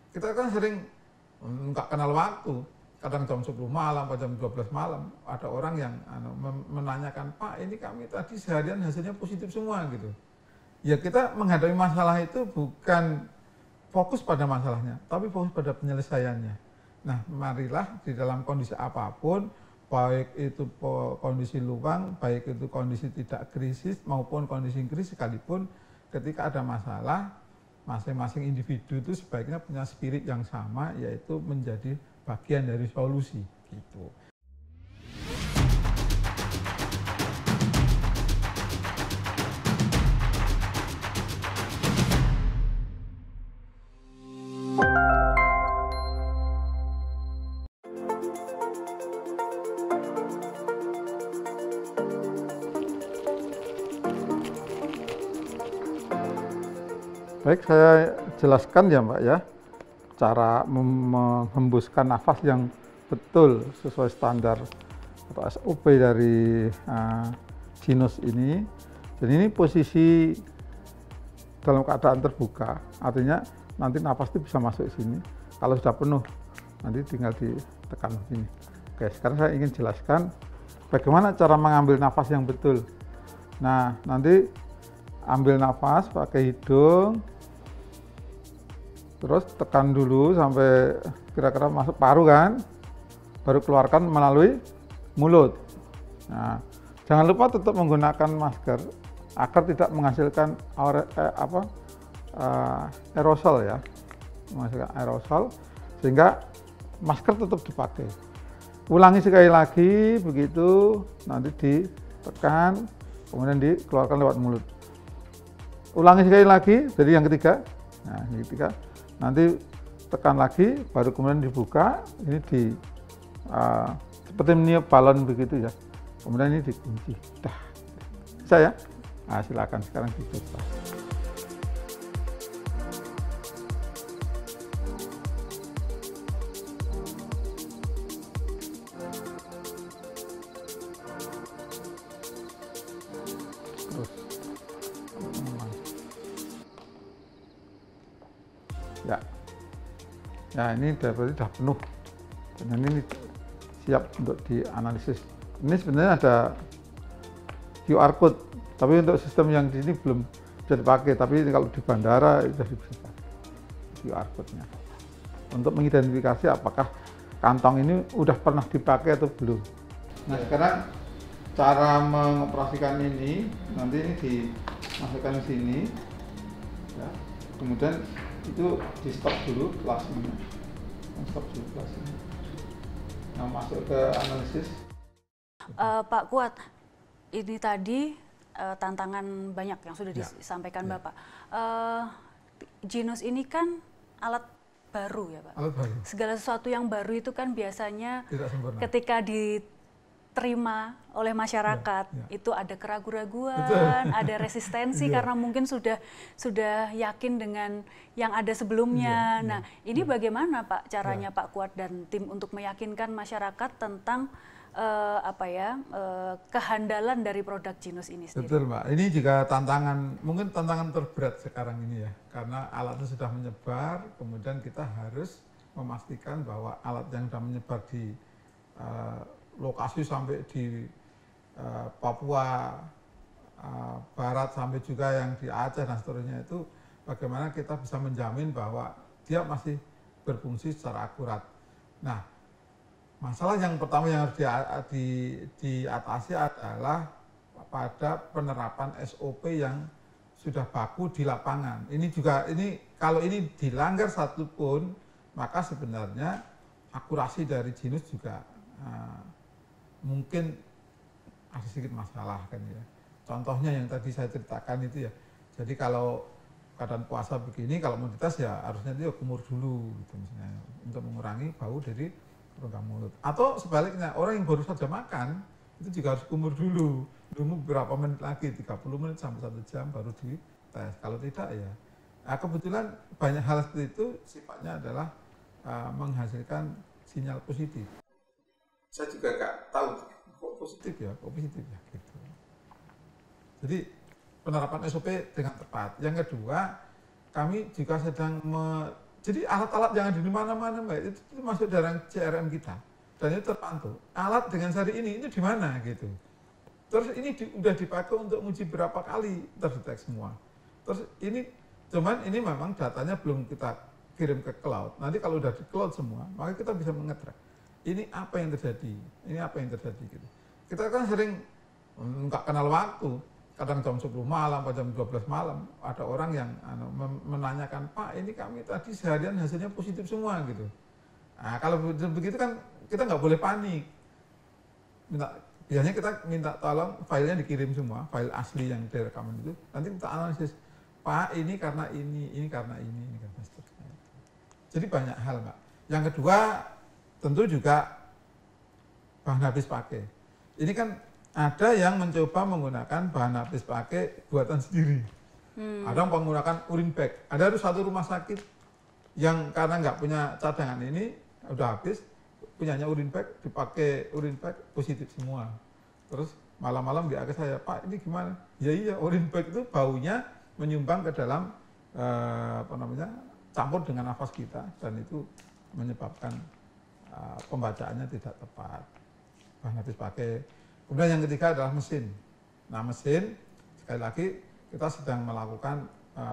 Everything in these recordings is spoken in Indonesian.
kita kan sering nggak kenal waktu. Kadang jam 10 malam, jam 12 malam, ada orang yang menanyakan, Pak, ini kami tadi seharian hasilnya positif semua gitu. Ya kita menghadapi masalah itu bukan fokus pada masalahnya, tapi fokus pada penyelesaiannya. Nah, marilah di dalam kondisi apapun, baik itu kondisi luang, baik itu kondisi tidak krisis maupun kondisi krisis sekalipun, ketika ada masalah, masing-masing individu itu sebaiknya punya spirit yang sama, yaitu menjadi bagian dari solusi gitu. Baik, saya jelaskan ya Mbak ya, cara menghembuskan nafas yang betul sesuai standar atau SOP dari Jinos ini. Jadi ini posisi dalam keadaan terbuka, artinya nanti nafas itu bisa masuk sini. Kalau sudah penuh, nanti tinggal ditekan sini. Oke, sekarang saya ingin jelaskan bagaimana cara mengambil nafas yang betul. Nah, nanti ambil nafas pakai hidung, terus tekan dulu sampai kira-kira masuk paru kan, baru keluarkan melalui mulut. Nah, jangan lupa tetap menggunakan masker agar tidak menghasilkan aerosol ya, menghasilkan aerosol, sehingga masker tetap dipakai. Ulangi sekali lagi begitu, nanti ditekan, kemudian dikeluarkan lewat mulut. Ulangi sekali lagi, jadi yang ketiga. Nah, yang ketiga. Nanti tekan lagi, baru kemudian dibuka, ini seperti meniup balon begitu ya. Kemudian ini dikunci. Dah, bisa ya? Nah, silakan sekarang dicoba. Terus. Ya, ini berarti sudah penuh dan ini siap untuk dianalisis. Ini sebenarnya ada QR code, tapi untuk sistem yang di sini belum bisa dipakai, tapi kalau di bandara sudah bisa dipakai QR code-nya untuk mengidentifikasi apakah kantong ini udah pernah dipakai atau belum. Nah, sekarang cara mengoperasikan ini, nanti ini dimasukkan ke sini ya. Kemudian itu di stop dulu kelasnya, stop dulu kelasnya. Nah, masuk ke analisis. Pak Kuat, ini tadi tantangan banyak yang sudah disampaikan Bapak. Jinos ini kan alat baru ya Pak. Alat baru. Segala sesuatu yang baru itu kan biasanya ketika diterima oleh masyarakat itu ada keraguan-raguan, ada resistensi karena mungkin sudah yakin dengan yang ada sebelumnya. Nah, ini bagaimana Pak caranya Pak Kuat dan tim untuk meyakinkan masyarakat tentang kehandalan dari produk Jinos ini sendiri? Betul Mbak, ini juga mungkin tantangan terberat sekarang ini ya, karena alatnya sudah menyebar, kemudian kita harus memastikan bahwa alat yang sudah menyebar di lokasi sampai di Papua Barat sampai juga yang di Aceh dan seterusnya, itu bagaimana kita bisa menjamin bahwa dia masih berfungsi secara akurat. Nah, masalah yang pertama yang harus diatasi adalah pada penerapan SOP yang sudah baku di lapangan. Kalau ini dilanggar satupun, maka sebenarnya akurasi dari Jinos juga mungkin ada sedikit masalah kan ya. Contohnya yang tadi saya ceritakan itu ya. Jadi kalau keadaan puasa begini, kalau mau dites ya harusnya dia kumur dulu gitu misalnya, untuk mengurangi bau dari rongga mulut. Atau sebaliknya, orang yang baru saja makan itu juga harus kumur dulu, tunggu beberapa menit lagi, 30 menit sampai 1 jam baru dites. Kalau tidak ya, kebetulan banyak hal seperti itu sifatnya adalah menghasilkan sinyal positif. Saya juga nggak tahu kok positif ya gitu. Jadi penerapan SOP dengan tepat. Yang kedua, kami juga sedang Jadi alat-alat yang ada di mana-mana Mbak, itu masuk dalam CRM kita. Dan itu terpantau. Alat dengan seri ini di mana gitu. Terus ini udah dipakai untuk uji berapa kali, terdetek semua. Terus ini, cuman ini memang datanya belum kita kirim ke cloud. Nanti kalau udah di cloud semua, maka kita bisa mengetrack. Ini apa yang terjadi, ini apa yang terjadi gitu. Kita kan sering nggak kenal waktu. Kadang jam 10 malam, jam 12 malam, ada orang yang menanyakan, Pak ini kami tadi seharian hasilnya positif semua gitu. Nah kalau begitu kan kita nggak boleh panik. Biasanya kita minta tolong filenya dikirim semua, file asli yang direkaman itu, nanti kita analisis, Pak ini karena ini karena ini karena seterusnya. Jadi banyak hal Mbak. Yang kedua tentu juga bahan habis pakai. Ini kan ada yang mencoba menggunakan bahan habis pakai buatan sendiri. Ada yang menggunakan urin bag. Ada satu rumah sakit yang karena nggak punya cadangan ini, udah habis, punyanya urin bag, dipakai urin bag, positif semua. Terus malam-malam dia ke saya, Pak ini gimana? Ya iya, urin bag itu baunya menyumbang ke dalam campur dengan nafas kita, dan itu menyebabkan pembacaannya tidak tepat. Bahan habis pakai. Kemudian yang ketiga adalah mesin. Nah mesin, sekali lagi kita sedang melakukan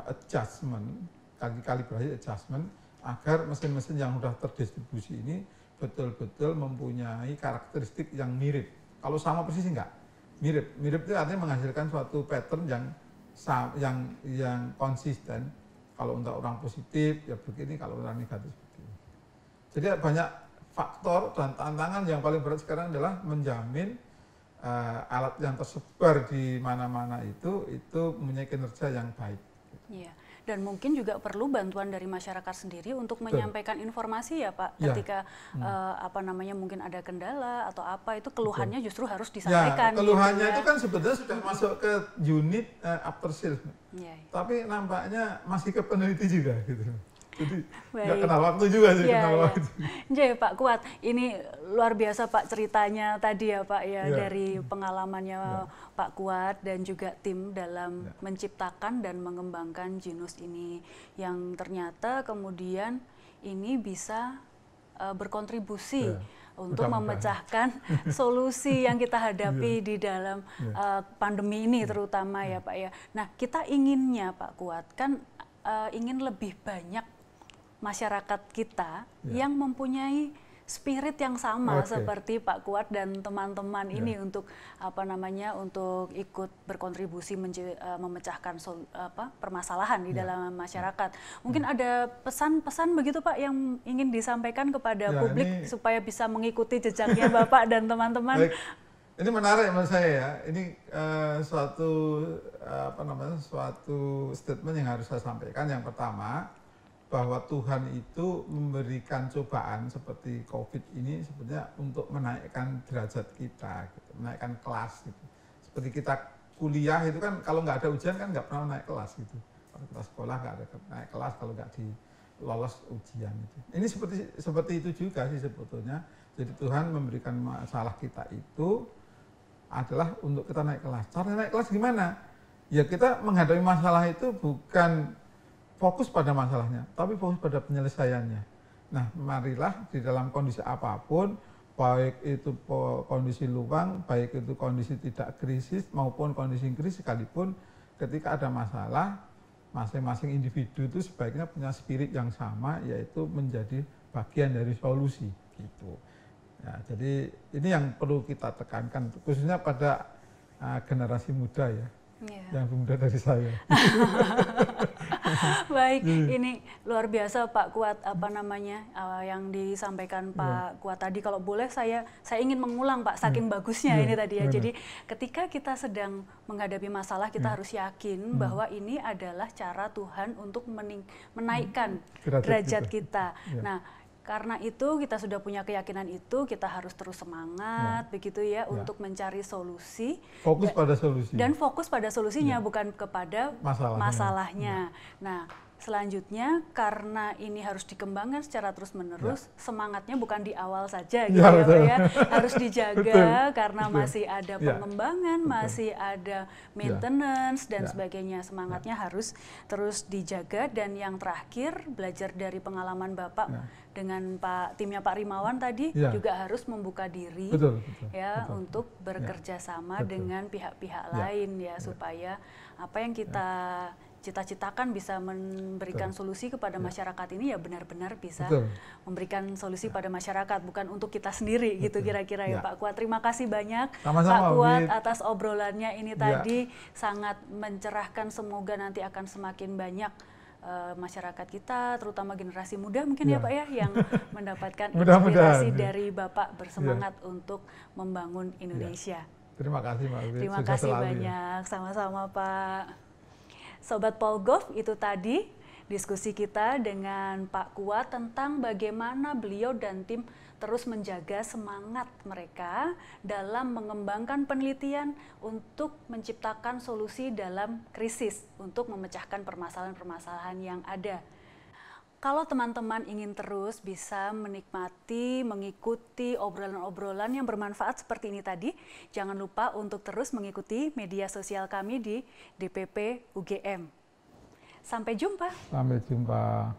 adjustment, kalibrasi adjustment, agar mesin-mesin yang sudah terdistribusi ini betul-betul mempunyai karakteristik yang mirip. Kalau sama persis enggak, mirip. Mirip itu artinya menghasilkan suatu pattern yang konsisten. Kalau untuk orang positif ya begini, kalau orang negatif begini. Jadi banyak faktor dan tantangan yang paling berat sekarang adalah menjamin alat yang tersebar di mana-mana itu mempunyai kinerja yang baik. Iya. Dan mungkin juga perlu bantuan dari masyarakat sendiri untuk menyampaikan informasi ya Pak, ketika mungkin ada kendala atau apa, itu keluhannya justru harus disampaikan. Ya, keluhannya itu kan sebetulnya sudah masuk ke unit after sales, tapi nampaknya masih ke peneliti juga gitu. Jadi nggak kenal waktu juga sih, kenal waktu. Jadi Pak Kuat, ini luar biasa Pak ceritanya tadi ya Pak ya, dari pengalamannya Pak Kuat dan juga tim dalam menciptakan dan mengembangkan Genus ini, yang ternyata kemudian ini bisa berkontribusi untuk memecahkan solusi yang kita hadapi di dalam pandemi ini terutama ya Pak ya. Nah kita inginnya Pak Kuat kan ingin lebih banyak masyarakat kita yang mempunyai spirit yang sama seperti Pak Kuat dan teman-teman ini untuk untuk ikut berkontribusi memecahkan permasalahan di dalam masyarakat. Mungkin ada pesan-pesan begitu Pak yang ingin disampaikan kepada publik supaya bisa mengikuti jejaknya Bapak dan teman-teman. Ini menarik menurut saya ya. Ini suatu statement yang harus saya sampaikan. Yang pertama, bahwa Tuhan itu memberikan cobaan seperti COVID ini sebetulnya untuk menaikkan derajat kita, gitu, menaikkan kelas gitu. Seperti kita kuliah itu kan kalau nggak ada ujian kan nggak pernah naik kelas gitu. Kalau kita sekolah nggak ada naik kelas kalau nggak lolos ujian itu. Ini seperti itu juga sih sebetulnya. Jadi Tuhan memberikan masalah kita itu adalah untuk kita naik kelas. Cara naik kelas gimana? Ya kita menghadapi masalah itu bukan fokus pada masalahnya, tapi fokus pada penyelesaiannya. Nah, marilah di dalam kondisi apapun, baik itu kondisi luang, baik itu kondisi tidak krisis maupun kondisi krisis sekalipun, ketika ada masalah, masing-masing individu itu sebaiknya punya spirit yang sama, yaitu menjadi bagian dari solusi. Gitu. Ya, jadi ini yang perlu kita tekankan, khususnya pada generasi muda ya. Yang lebih muda dari saya. Baik, ini luar biasa Pak Kuat yang disampaikan Pak Kuat tadi. Kalau boleh saya ingin mengulang Pak, saking bagusnya ini tadi ya. Jadi ketika kita sedang menghadapi masalah, kita harus yakin bahwa ini adalah cara Tuhan untuk menaikkan derajat kita. Nah, karena itu kita sudah punya keyakinan itu, kita harus terus semangat begitu ya untuk mencari solusi. Fokus pada solusi. Dan fokus pada solusinya bukan kepada masalahnya. Nah, selanjutnya karena ini harus dikembangkan secara terus-menerus, semangatnya bukan di awal saja gitu harus dijaga karena masih ada pengembangan, masih ada maintenance dan sebagainya. Semangatnya harus terus dijaga. Dan yang terakhir, belajar dari pengalaman Bapak dengan timnya Pak Rimawan tadi juga harus membuka diri untuk bekerja sama dengan pihak-pihak lain supaya apa yang kita cita-citakan bisa memberikan solusi kepada masyarakat ini benar-benar bisa memberikan solusi pada masyarakat, bukan untuk kita sendiri gitu kira-kira ya Pak Kuat. Terima kasih banyak Pak Kuat atas obrolannya ini tadi, sangat mencerahkan. Semoga nanti akan semakin banyak masyarakat kita, terutama generasi muda mungkin ya Pak yang mendapatkan inspirasi dari Bapak bersemangat untuk membangun Indonesia. Terima kasih Mbak Wiwit. Terima kasih banyak, sama-sama Pak. Sobat Polgov, itu tadi diskusi kita dengan Pak Kuat tentang bagaimana beliau dan tim terus menjaga semangat mereka dalam mengembangkan penelitian untuk menciptakan solusi dalam krisis, untuk memecahkan permasalahan-permasalahan yang ada. Kalau teman-teman ingin terus bisa menikmati, mengikuti obrolan-obrolan yang bermanfaat seperti ini tadi, jangan lupa untuk terus mengikuti media sosial kami di DPP UGM. Sampai jumpa. Sampai jumpa.